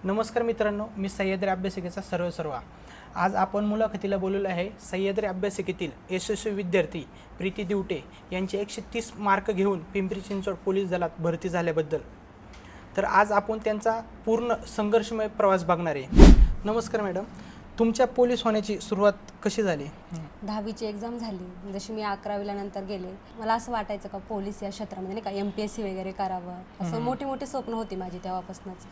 नमस्कार मित्रांनो, मी सह्याद्री अभ्यासिकेचा सर्वा। आज आपण मुलाखतीला बोललेलो आहे सह्याद्री अभ्यासिकेतील यशस्वी विद्यार्थी प्रीती दिवटे यांचे 130 मार्क घेऊन पिंपरी चिंचवड पोलीस दलात भरती झाल्याबद्दल। तर आज आपण त्यांचा पूर्ण संघर्षमय प्रवास बघणार आहे। नमस्कार मॅडम, तुमच्या पोलीस होण्याची सुरुवात कशी झाली? 10वीची एक्झाम झाली, जशी मी 11वीला नंतर गेले, मला असं वाटायचं का पोलीस या क्षेत्रामध्ये नाही का MPSC वगैरे करावं, असं मोठी मोठी स्वप्न होती माझी तेव्हापासूनच।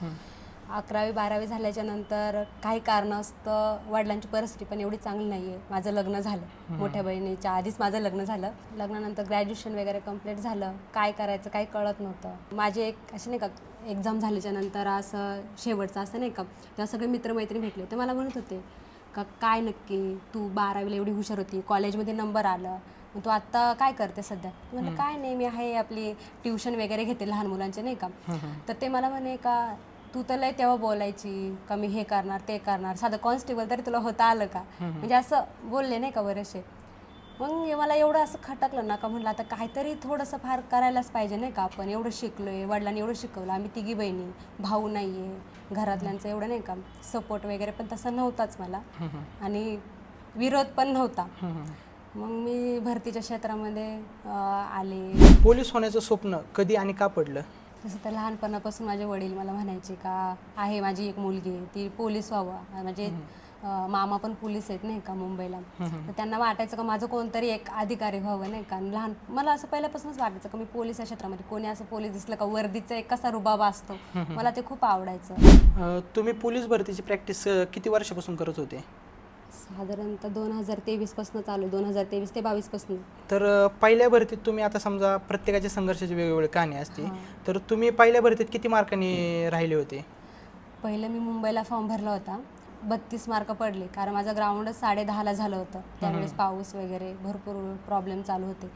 11वी 12वी झाल्याच्या नंतर काही कारणास्तव वडिलांची परिस्थिती पण एवढी चांगली नाही आहे, माझं लग्न झालं, मोठ्या बहिणीच्या आधीच माझं लग्न झालं। लग्नानंतर ग्रॅज्युएशन वगैरे कंप्लीट झालं, काय करायचं काही कळत नव्हतं। माझी एक अशी नाही का एक्झाम झाल्याच्या नंतर असं शेवटचं असं नाही का, तेव्हा सगळे मित्रमैत्रिणी भेटले, ते मला म्हणत होते का काय नक्की तू 12वीला एवढी हुशार होती, कॉलेजमध्ये नंबर आलं, मग तू आत्ता काय करते सध्या? म्हणलं काय नाही, मी आहे आपली ट्युशन वगैरे घेते लहान मुलांचे नाही का। तर ते मला म्हणे का तू तर लय तेव्हा बोलायची का मी हे करणार ते करणार, साधं कॉन्स्टेबल तरी तुला होता आलं का, म्हणजे असं बोलले नाही का बरेचसे। मग मला एवढं असं खटकलं ना का म्हणलं आता काहीतरी थोडंसं फार करायलाच पाहिजे नाही का, आपण एवढं शिकलोय, वडिलांनी एवढं शिकवलं, आम्ही तिघी बहिणी, भाऊ नाही आहे, घरातल्यांचं एवढं नाही का सपोर्ट वगैरे पण तसा नव्हताच मला, आणि विरोध पण नव्हता। मग मी भरतीच्या क्षेत्रामध्ये आले। पोलीस होण्याचं स्वप्न कधी आणि का पडलं? तसं तर लहानपणापासून माझे वडील मला म्हणायचे का आहे माझी एक मुलगी, ती पोलीस व्हावं, म्हणजे मामा पण पोलीस आहेत नाही का मुंबईला, तर त्यांना वाटायचं का माझं कोणतरी एक अधिकारी व्हावं नाही का। मला असं पहिल्यापासूनच वाटायचं का मी पोलीस या क्षेत्रामध्ये कोणी असं पोलीस दिसलं का वर्दीचा एक कसा रुबाब असतो, मला ते खूप आवडायचं। तुम्ही पोलीस भरतीची प्रॅक्टिस किती वर्षापासून करत होते? साधारणतः 2023 पासून चालू, 2023 ते 22 पासून। तर पहिल्या भरतीत तुम्ही आता समजा प्रत्येकाच्या संघर्षाची वेगवेगळी कहाणी असते, तर तुम्ही पहिल्या भरतीत किती मार्कांनी राहिले होते? पहिलं मी मुंबईला फॉर्म भरला होता, 32 मार्क पडले, कारण माझं ग्राउंडच 10:30ला झालं होतं, त्यावेळेस पाऊस वगैरे भरपूर प्रॉब्लेम चालू होते,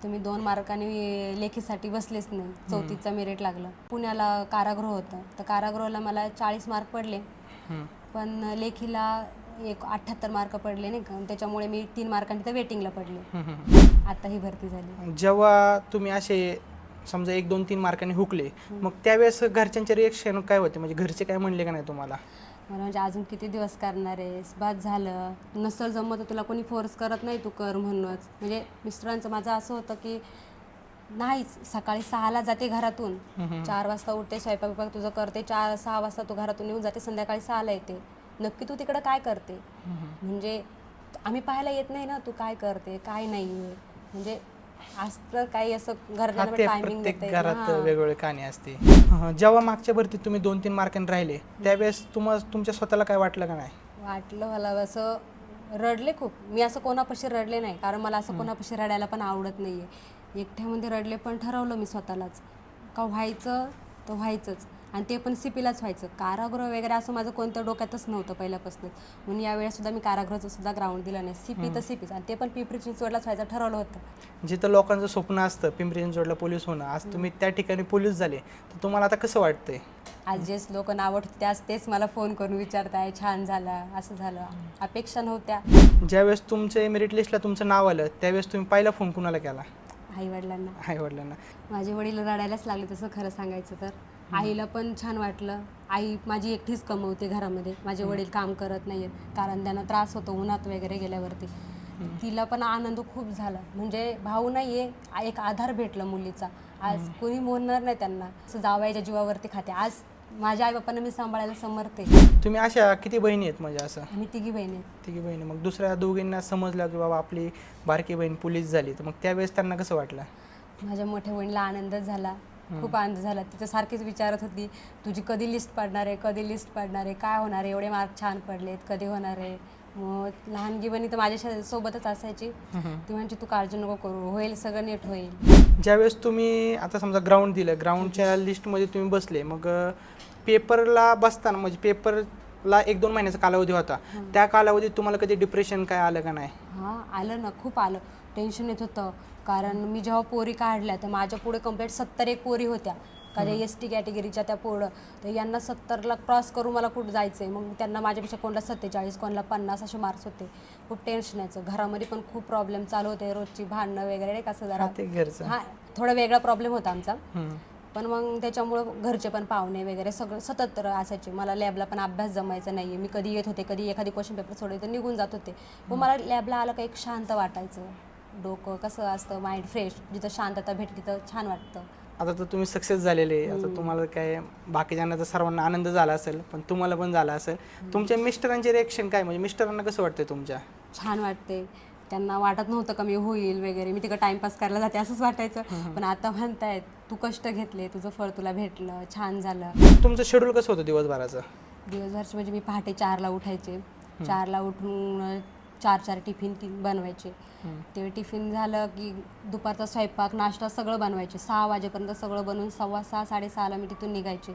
तर मी 2 मार्कांनी लेखीसाठी बसलेच नाही, 34चा मेरिट लागलं। पुण्याला कारागृह होतं, तर कारागृहाला मला 40 मार्क पडले, पण लेखीला 78 मार्क पडले नाही का, त्याच्यामुळे मी 3 मार्कांनी तर वेटिंगला पडले। आता ही भरती झाली। जेव्हा तुम्ही असे समजा 1, 2, 3 मार्कांनी हुकले, मग त्यावेळेस घरच्यांचे रिएक्शन काय होते? म्हणजे घरचे काय म्हणले का नाही तुम्हाला? मला म्हणजे अजून किती दिवस करणार आहेस, बाद झालं, नसल जमत तुला कोणी फोर्स करत नाही तू कर म्हणूनच। म्हणजे मिस्टरांचं माझं असं होतं की नाहीच, सकाळी 6ला जाते घरातून, 4 वाजता उठते, स्वयंपाक तुझं करते, 4-6 वाजता तू घरातून येऊन जाते, संध्याकाळी 6ला येते, नक्की तू तिकडं काय करते? म्हणजे आम्ही पाहायला येत नाही ना तू काय करते काय नाही, म्हणजे असतं काही असं घरच्यांना टायमिंग देते, घरात वेगवेगळी कहाणी असते। जेव्हा मागच्या भरतीत तुम्ही 2-3 मार्कांनी राहिले, त्यावेळेस तुमच्या स्वतःला काय वाटलं का नाही? वाटलं, मला असं रडले खूप, मी असं कोणापाशी रडले नाही, कारण मला असं कोणापाशी रडायला पण आवडत नाही आहे, एकट्यामध्ये रडले, पण ठरवलं मी स्वतःलाच का व्हायचं तर व्हायचंच, आणि ते पण CPलाच व्हायचं। कारागृह वगैरे असं माझं कोणतं डोक्यातच नव्हतं पहिल्यापासून, म्हणून यावेळेससुद्धा मी कारागृहाचं सुद्धा ग्राउंड दिलं नाही, CP तर CPच, आणि ते पण पिंपरी चिंचवडलाच व्हायचं ठरवलं होतं। जिथं लोकांचं स्वप्न असतं पिंपरी चिंचवडला पोलीस होणं, आज तुम्ही त्या ठिकाणी पोलीस झाले, तर तुम्हाला आता कसं वाटतंय? आज जेच लोक नाव तेच मला फोन करून विचारताय छान झालं, असं झालं, अपेक्षा नव्हत्या। ज्यावेळेस तुमच्या मेरिट लिस्टला तुमचं नाव आलं, त्यावेळेस तुम्ही पहिला फोन कुणाला केला? आईवडिलांना। माझे वडील रडायलाच लागले तसं खरं सांगायचं तर। आईला पण छान वाटलं, आई माझी एकटीच कमवते घरामध्ये, माझे वडील काम करत नाहीत, कारण त्यांना त्रास होतो उन्हात वगैरे गेल्यावरती, तिला पण आनंद खूप झाला, म्हणजे भाऊ नाही आहे, एक आधार भेटला मुलीचा, आज कोणी बोलणार नाही त्यांना, असं जावयाच्या जीवावरती खाते, आज माझ्या आई बापांना मी सांभाळायला समर्थ आहे। तुम्ही अशा किती बहिणी आहेत? म्हणजे असं आम्ही तिघी बहिणी। मग दुसऱ्या दोघींना समजलं की बाबा आपली बारकी बहीण पोलीस झाली, तर मग त्यावेळेस त्यांना कसं वाटलं? माझ्या मोठ्या बहिणीला आनंदच झाला, खूप आनंद झाला, तिचं सारखीच विचारत होती तुझी कधी लिस्ट पडणार आहे, कधी लिस्ट पडणार आहे, काय होणार आहे, एवढे मार्क छान पडलेत, कधी होणार आहे। मग लहानगी बहिणी तर माझ्या सोबतच असायची, ती म्हणजे तू काळजी नको करू, होईल सगळं नीट होईल। ज्यावेळेस तुम्ही आता समजा ग्राउंड दिलं, ग्राउंडच्या लिस्टमध्ये तुम्ही बसले, मग पेपरला बसताना म्हणजे पेपरला 1-2 महिन्याचा कालावधी होता, त्या कालावधीत तुम्हाला कधी डिप्रेशन काय आलं का नाही? आलं ना, खूप आलं, टेन्शन येत होतं, कारण मी जेव्हा पोरी काढल्या तर माझ्या पुढे कंप्लीट 70 पोरी होत्या, का ज्या ST कॅटेगरीच्या त्या पुढं, तर यांना 70ला क्रॉस करून मला कुठं जायचं आहे, मग त्यांना माझ्यापेक्षा कोणाला 47, कोणाला 50 असे मार्क्स होते, खूप टेन्शन यायचं, घरामध्ये पण खूप प्रॉब्लेम चालू होते, रोजची भांडणं वगैरे नाही का, असं जरा ते घरचं थोडा वेगळा प्रॉब्लेम होता आमचा, पण मग त्याच्यामुळं घरचे पण पाहुणे वगैरे सगळं सतत असायचे. मला लॅबला पण अभ्यास जमायचा नाही आहे. मी कधी येत होते, कधी एखादी क्वेश्चन पेपर सोडले तर निघून जात होते. मग मला लॅबला आलं का एक शांत वाटायचं. डोकं कसं असतं, माइंड फ्रेश, जिथं शांतता भेटली तर छान वाटतं. आता तर तुम्ही सक्सेस झालेले, आता तुम्हाला काय बाकीच्यांना तर सर्वांना आनंद झाला असेल, पण तुम्हाला पण झाला असेल. तुमच्या मिस्टरांचे रिएक्शन काय, म्हणजे मिस्टरांना कसं वाटतंय तुमच्या? छान वाटते. त्यांना वाटत नव्हतं का मी होईल वगैरे, मी तिकडे टाइमपास करायला जाते असंच वाटायचं. पण आता म्हणतायत तू कष्ट घेतले, तुझं फळ तुला भेटलं, छान झालं. तुमचं शेड्यूल कसं होतं दिवसभराचं? दिवसभरची म्हणजे मी पहाटे 4ला उठायचे. 4ला उठून 4 टिफिन बनवायचे. ते टिफिन झालं की दुपारचा स्वयंपाक, नाश्ता सगळं बनवायचे. 6 वाजेपर्यंत सगळं बनवून 6:15 साडेसहाला मी तिथून निघायचे.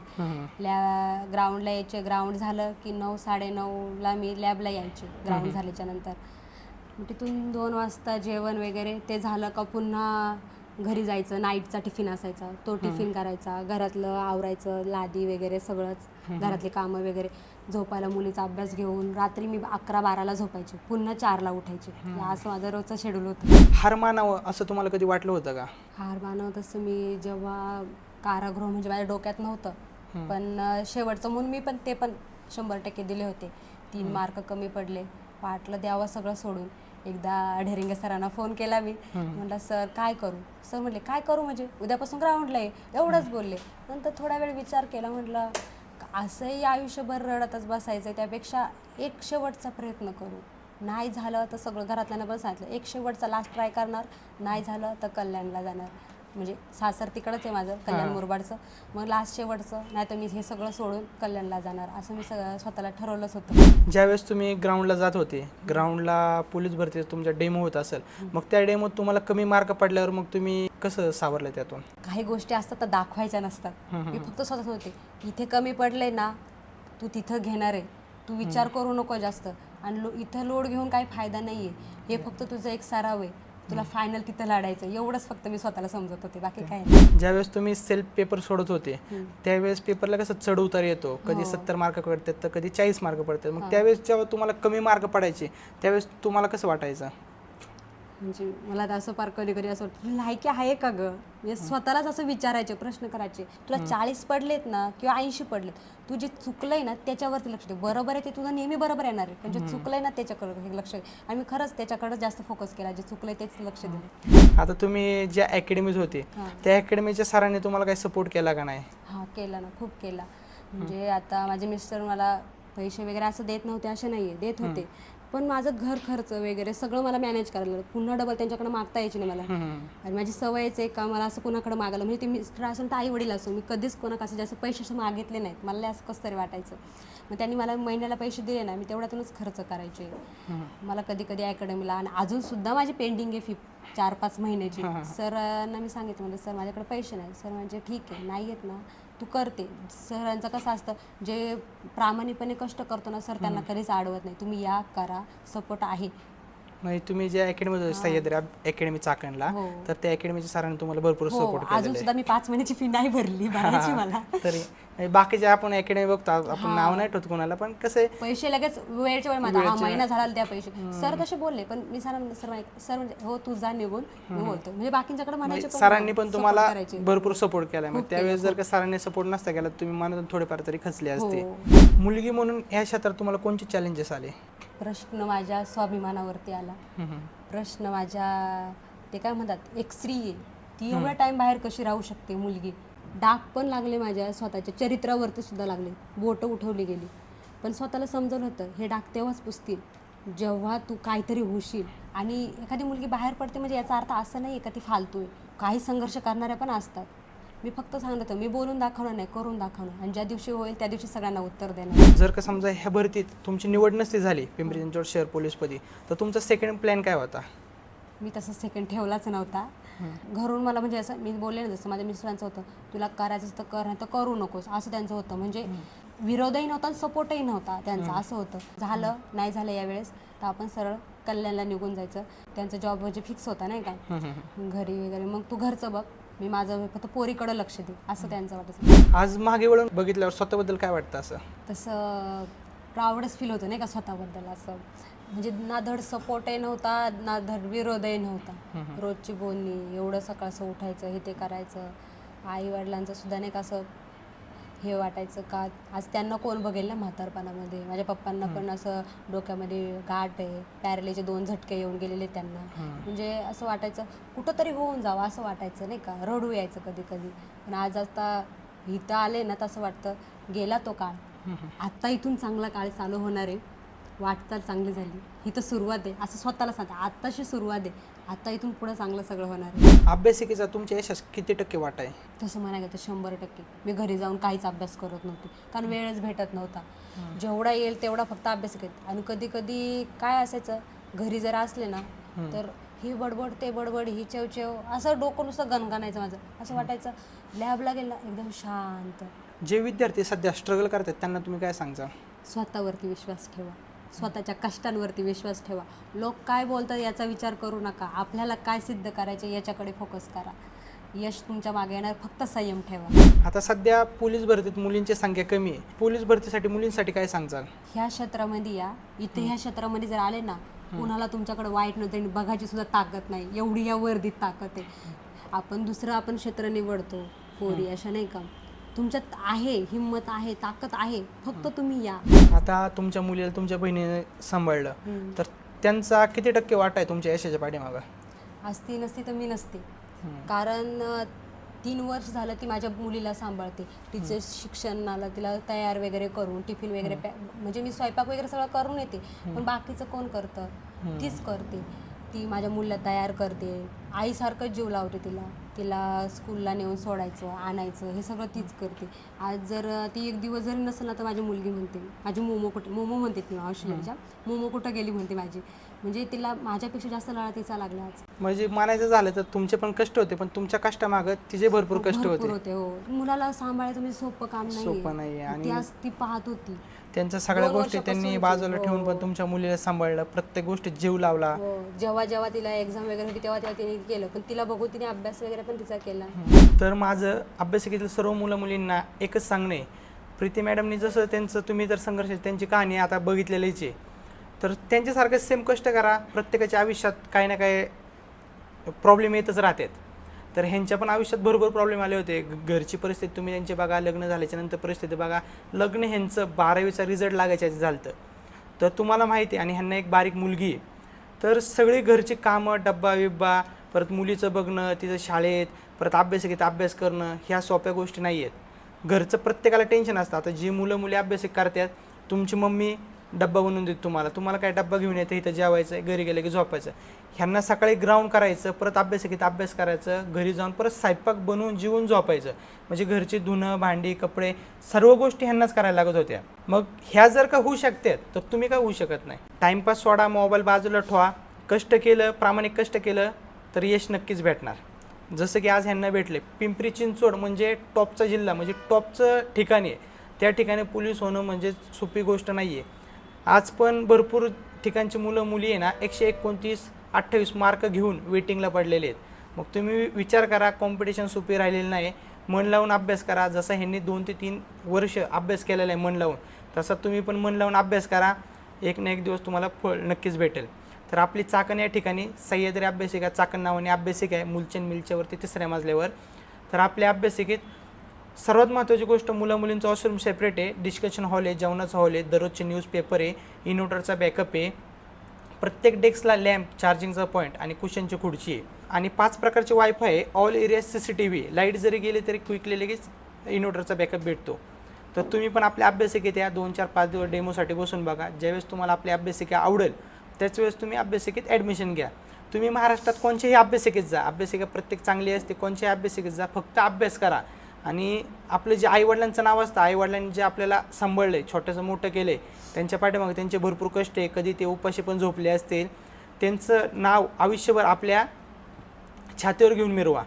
ग्राउंडला यायचे. ग्राउंड झालं की 9 9:30ला मी लॅबला यायचे ग्राउंड झाल्याच्या नंतर. मग तिथून 2 वाजता जेवण वगैरे ते झालं का पुन्हा घरी जायचं. नाईटचा टिफिन असायचा, तो टिफिन करायचा. घरातलं आवरायचं, लादी वगैरे सगळंच, घरातली कामं वगैरे. झोपायला मुलीचा अभ्यास घेऊन रात्री मी 11-12ला झोपायचे, पुन्हा 4ला उठायचे. असं माझं रोजचं शेड्यूल होतं. हार मानावं असं तुम्हाला कधी वाटलं होतं का? हार मानव तसं मी जेव्हा कारागृह म्हणजे माझ्या डोक्यात नव्हतं, पण शेवटचं म्हणून मी पण ते पण 100% दिले होते. 3 मार्क कमी पडले. वाटलं द्यावं सगळं सोडून. एकदा ढेरिंगे सरांना फोन केला मी, म्हटलं सर काय करू? सर म्हटले काय करू म्हणजे उद्यापासून ग्राउंडला आहे, एवढंच बोलले. नंतर थोडा वेळ विचार केला, म्हटलं असंही आयुष्यभर रडतच बसायचं, त्यापेक्षा एक शेवटचा प्रयत्न करू. नाही झालं तर सगळं घरातल्यांना पण सांगितलं, एक शेवटचा लास्ट ट्राय करणार, नाही झालं तर कल्याणला जाणार. म्हणजे सासर तिकडंच आहे माझं, कल्याण मुरबाडचं. मग लास्ट शेवटचं, नाही तर मी हे सगळं सोडून कल्याणला जाणार, असं मी सगळं स्वतःला ठरवलंच होतं. ज्यावेळेस तुम्ही ग्राउंडला जात होते, ग्राउंडला पोलीस भरती तुमचा डेमो होत असेल, मग त्या डेमोत तुम्हाला कमी मार्क पडल्यावर मग तुम्ही कसं सावरलं त्यातून? काही गोष्टी असतात तर दाखवायच्या नसतात. मी फक्त स्वतःच होते, इथे कमी पडले ना, तू तिथं घेणार आहे, तू विचार करू नको जास्त. आणि इथं लोड घेऊन काही फायदा नाही आहे, हे फक्त तुझं एक सराव आहे, तुला फायनल तिथं लढायचं, एवढंच फक्त मी स्वतःला समजत होते, बाकी काय नाही. ज्यावेळेस तुम्ही सेल्फ पेपर सोडत होते त्यावेळेस पेपरला कसं चढ उतार येतो, कधी 70 मार्क पडतात तर कधी 40 मार्क पडतात. मग त्यावेळेस जेव्हा तुम्हाला कमी मार्क पडायचे त्यावेळेस तुम्हाला कसं वाटायचं? म्हणजे मला तर असं फार कधी कधी असं वाटतं, तुला लायकी आहे का गं? म्हणजे स्वतःलाच असं विचारायचे, प्रश्न करायचे. तुला 40 पडलेत ना किंवा 80 पडलेत, तू जे चुकलंय ना त्याच्यावरती लक्ष दे. बरोबर आहे ते तुझं नेहमी बरोबर येणार आहे, पण जे चुकलंय ना त्याच्याकडे लक्ष दे. आणि मी खरंच त्याच्याकडे जास्त फोकस केला, जे चुकलंय तेच लक्ष दिलं. आता तुम्ही ज्या अकॅडमीत होते त्या अकॅडमीच्या सरांनी तुम्हाला काही सपोर्ट केला का नाही? हां केला ना, खूप केला. म्हणजे आता माझे मिस्टर मला पैसे वगैरे असं देत नव्हते, असे नाही आहे, देत होते. पण माझं घर खर्च वगैरे सगळं मला मॅनेज करायला लागलं. पुन्हा डबल त्यांच्याकडे मागता यायची नाही मला. आणि माझी सवयच आहे का मला असं कोणाकडे मागायला, म्हणजे ते मिस्टर असून तर आई वडील असो, मी कधीच कोणाकडे जास्त पैसे असं मागितले नाहीत. मला असं कसं तरी वाटायचं. मग त्यांनी मला महिन्याला पैसे दिले ना, मी तेवढ्यातूनच खर्च करायचे. मला कधी कधी अकॅडमीला, आणि अजूनसुद्धा माझी पेंडिंग आहे फी 4-5 महिन्याची. सरांना मी सांगितलं, म्हणजे सर माझ्याकडे पैसे नाही. सर म्हणजे ठीक आहे, नाही येत ना तू करते. सरांचं कसं असतं, जे प्रामाणिकपणे कष्ट करतो ना सर, त्यांना कधीच अडवत नाही. तुम्ही या, करा, सपोर्ट आहे. म्हणजे तुम्ही ज्या अकॅडमीत सह्याद्री अकॅडमी चाकणला, तर त्या अकॅडमीच्या सरांनी तुम्हाला भरपूर सपोर्ट केला. अजून सुद्धा मी 5 महिन्याची फी नाही भरली, भरायची मला. तरी बाकीच्या आपण अकॅडमी बघतो, आपण नाव नाही ठेवत कोणाला, पण कसं पैसे लगेच वेळच्या वेळ माझा हा महिना झाला त्या पैसे सर कसे बोलले, पण मी सर म्हणजे हो तू जा निघून, मी बोलतो. म्हणजे बाकींच्याकडे म्हणायचे, सरांनी पण तुम्हाला भरपूर सपोर्ट केला. मग त्यावेळेस जर का सरांनी सपोर्ट नसता केला तुम्ही मनातून थोडेफार तरी खचले असते. मुलगी म्हणून या क्षेत्रात तुम्हाला कोणते चॅलेंजेस आले? प्रश्न माझ्या स्वाभिमानावरती आला. प्रश्न माझ्या, ते काय म्हणतात, एक स्त्री आहे ती एवढा टाइम बाहेर कशी राहू शकते मुलगी. डाग पण लागले माझ्या स्वतःच्या चरित्रावरती सुद्धा लागले, बोटं उठवली गेली. पण स्वतःला समजवलं होतं, हे डाग तेव्हाच पुसतील जेव्हा तू काहीतरी होशील. आणि एखादी मुलगी बाहेर पडते म्हणजे याचा अर्थ असं नाही का ती फालतू आहे. काही संघर्ष करणाऱ्या पण असतात. मी फक्त सांगत होतं, मी बोलून दाखवणार नाही, करून दाखवणार, आणि ज्या दिवशी होईल त्या दिवशी सगळ्यांना उत्तर देणार. जर का समजा ह्या भरतीत तुमची निवड नसती झाली पिंपरी चिंचवड शहर पोलीसपदी, तर तुमचा सेकंड प्लॅन काय होता? मी तसं सेकंड ठेवलाच नव्हता. घरून मला म्हणजे असं मी बोलले ना, जसं माझ्या मिस्टरांचं होतं, तुला करायचं तर कर, नाही तर करू नकोस, असं त्यांचं होतं. म्हणजे विरोधही नव्हता आणि सपोर्टही नव्हता त्यांचा, असं होतं. झालं नाही झालं यावेळेस तर आपण सरळ कल्याणला निघून जायचं. त्यांचा जॉब म्हणजे फिक्स होता नाही का, घरी वगैरे. मग तू घरचं बघ, मी माझं फक्त पोरीकडे लक्ष दे, असं त्यांचं वाटतं. आज मागे वळून बघितल्यावर स्वतःबद्दल काय वाटतं? असं तसं प्राऊडच फील होतं नाही का स्वतःबद्दल. असं म्हणजे ना धड सपोर्टही नव्हता, ना धड विरोधही नव्हता. रोजची बोलणी, एवढं सकाळचं उठायचं, हे ते करायचं, आई वडिलांचं सुद्धा नाही का असं हे वाटायचं का आज त्यांना कोण बघेल ना म्हातारपणामध्ये. माझ्या पप्पांना पण असं डोक्यामध्ये गाठ आहे, पॅरलेचे 2 झटके येऊन गेलेले त्यांना. म्हणजे असं वाटायचं कुठंतरी होऊन जावं असं वाटायचं नाही का, रडू यायचं कधी कधी. पण आज आता इथं आले ना तसं वाटतं गेला तो काळ, आत्ता इथून चांगला काळ चालू होणार आहे. वाटचाल चांगली झाली, ही तर सुरुवात आहे असं स्वतःला सांगते. आत्ताशी सुरुवात आहे, आता इथून पुढं चांगलं सगळं होणार आहे. अभ्यासिकेचा तुमच्या यशास किती टक्के वाटा आहे? तसं म्हणायला तर 100%. मी घरी जाऊन काहीच अभ्यास करत नव्हते, कारण वेळच भेटत नव्हता. जेवढा येईल तेवढा फक्त अभ्यास करत. आणि कधी कधी काय असायचं, घरी जर असले ना तर ही बडबड ते बडबड, ही चेव असं डोकं नुसतं गणगणायचं माझं. असं वाटायचं लॅबला गेला एकदम शांत. जे विद्यार्थी सध्या स्ट्रगल करतात त्यांना तुम्ही काय सांगता? स्वतःवरती विश्वास ठेवा, स्वतःच्या कष्टांवरती विश्वास ठेवा. लोक काय बोलतात याचा विचार करू नका. आपल्याला काय सिद्ध करायचे याच्याकडे फोकस करा. यश तुमच्या मागे येणार, फक्त संयम ठेवा. आता सध्या पोलीस भरतीत मुलींची संख्या कमी आहे. पोलीस भरतीसाठी मुलींसाठी काय सांगचाल? ह्या क्षेत्रामध्ये या, इथे ह्या क्षेत्रामध्ये जर आले ना, कुणाला तुमच्याकडे वाईट नव्हतं बघायची सुद्धा ताकद नाही, एवढी या वर्दीत ताकद आहे. आपण क्षेत्र निवडतो पोरी, अशा नाही का. तुमच्यात आहे, हिंमत आहे, ताकद आहे, फक्त तुम्ही या. आता तुमच्या मुलीला तुमच्या बहिणीने सांभाळलं, तर त्यांचा किती टक्के वाटा आहे तुमच्या यशाच्या पाठीमागं? आज ती नसती तर मी नसते. कारण 3 वर्ष झालं ती माझ्या मुलीला सांभाळते. तिचं शिक्षणाला तिला तयार वगैरे करून, टिफिन वगैरे म्हणजे मी स्वयंपाक वगैरे सगळं करून येते, पण बाकीचं कोण करतं? तीच करते. ती माझ्या मुलीला तयार करते, आईसारखंच जीव लावते तिला स्कूलला नेऊन सोडायचं, आणायचं, हे सगळं तीच करते. आज जर ती एक दिवस जरी नसेल ना तर माझी मुलगी म्हणते, माझी मोमो म्हणते ती ऑस्ट्रेलियाच्या, मोमो कुठं गेली म्हणते माझी. म्हणजे तिला माझ्यापेक्षा जास्त लळा तिचा लागला आज. म्हणजे म्हणायचं झालं तर तुमचे पण कष्ट होते, पण तुमच्या कष्टामागं तिचे भरपूर कष्ट होते. हो, मुलाला सांभाळायचं म्हणजे सोपं काम नाही. आणि ती पाहत होती त्यांच्या सगळ्या गोष्टी त्यांनी बाजूला ठेवून पण तुमच्या मुलीला सांभाळलं, प्रत्येक गोष्टीत जीव लावला. जेव्हा तिला एक्झाम वगैरे होती तेव्हा तिने केलं, पण तिला बघून तिने अभ्यास वगैरे पण तिचा केला. तर माझं अभ्यासिकेतील सर्व मुलं मुलींना एकच सांगणे, प्रीती मॅडमनी जसं तुम्ही जर संघर्ष त्यांची कहाणी आता बघितलेलीच आहे, तर त्यांच्यासारखं सेम कष्ट करा. प्रत्येकाच्या आयुष्यात काही ना काही प्रॉब्लेम येतच राहतात. तर ह्यांच्या पण आयुष्यात भरपूर प्रॉब्लेम आले होते. घरची परिस्थिती तुम्ही त्यांचे बघा, लग्न झाल्याच्या नंतर परिस्थिती बघा. लग्न ह्यांचं 12वीचा रिझल्ट लागायच्या आधी झालं, तर तुम्हाला माहिती आहे. आणि ह्यांना एक बारीक मुलगी आहे. तर सगळी घरची कामं, डब्बा बिब्बा, परत मुलीचं बघणं, तिचं शाळेत, परत अभ्यास करणं, ह्या सोप्या गोष्टी नाही आहेत. घरचं प्रत्येकाला टेन्शन असतं. आता जी मुलं अभ्यास करतात, तुमची मम्मी डब्बा बनवून देते तुम्हाला काय डब्बा घेऊन येतं, इथं जेवायचं, घरी गेलं की झोपायचं. ह्यांना सकाळी ग्राउंड करायचं, परत अभ्यास करायचं, घरी जाऊन परत स्वयंपाक बनवून जेवून झोपायचं. म्हणजे घरची धुणं, भांडी, कपडे, सर्व गोष्टी ह्यांनाच करायला लागत होत्या. मग ह्या जर का होऊ शकतात तर तुम्ही काय होऊ शकत नाही. टाइमपास सोडा, मोबाईल बाजूला ठेवा, कष्ट केलं, प्रामाणिक कष्ट केलं तर यश नक्कीच भेटणार. जसं की आज ह्यांना भेटले. पिंपरी चिंचवड म्हणजे टॉपचा जिल्हा, म्हणजे टॉपचं ठिकाणी आहे. त्या ठिकाणी पोलीस होणं म्हणजे सोपी गोष्ट नाही आहे. आज पण भरपूर ठिकाणची मुलं मुली आहे ना 129-28 मार्क घेऊन वेटिंगला पडलेले आहेत. मग तुम्ही विचार करा, कॉम्पिटिशन सोपी राहिलेली नाही. मन लावून अभ्यास करा. जसं ह्यांनी 2 ते 3 वर्ष अभ्यास केलेला आहे मन लावून, तसा तुम्ही पण मन लावून अभ्यास करा. एक ना एक दिवस तुम्हाला फळ नक्कीच भेटेल. तर आपली चाकण या ठिकाणी सह्याद्री अभ्यासिका चाकण नावाने अभ्यासिका आहे, मुलचंद मिलच्यावरती 3ऱ्या मजल्यावर. तर आपल्या अभ्यासिकेत सर्वात महत्त्वाची गोष्ट, मुलींचं वॉशरूम सेपरेट आहे, डिस्कशन हॉल आहे, जेवणाचा हॉल आहे, दररोजचे न्यूजपेपर आहे, इन्व्हर्टरचा बॅकअप आहे, प्रत्येक डेस्कला लॅम्प, चार्जिंगचा पॉईंट आणि कुशनची खुर्ची आहे. आणि 5 प्रकारचे वायफाय आहे, ऑल एरिया CCTV, लाईट जरी गेली तरी क्विकली लगेच इन्व्हर्टरचा बॅकअप भेटतो. तर तुम्ही पण आपल्या अभ्यासिकेत या 2-4-5 दिवस डेमोसाठी बसून बघा. ज्यावेळेस तुम्हाला आपली अभ्यासिका आवडेल त्याच वेळेस तुम्ही अभ्यासिकेत ॲडमिशन घ्या. तुम्ही महाराष्ट्रात कोणत्याही अभ्यासिकेत जा, अभ्यासिका प्रत्येक चांगली असते, कोणत्याही अभ्यासिकेत जा, फक्त अभ्यास करा. आणि आपलं जे आईवडिलांचं नाव असतं, आईवडिलांनी जे आपल्याला सांभाळलं आहे, छोटंसं मोठं केलं आहे, त्यांच्या पाठीमागे त्यांचे भरपूर कष्ट आहे. कधी ते उपाशी पण झोपले असतील, त्यांचं नाव आयुष्यभर आपल्या छातीवर घेऊन मिरवा.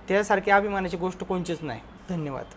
त्यासारखी अभिमानाची गोष्ट कोणचीच नाही. धन्यवाद.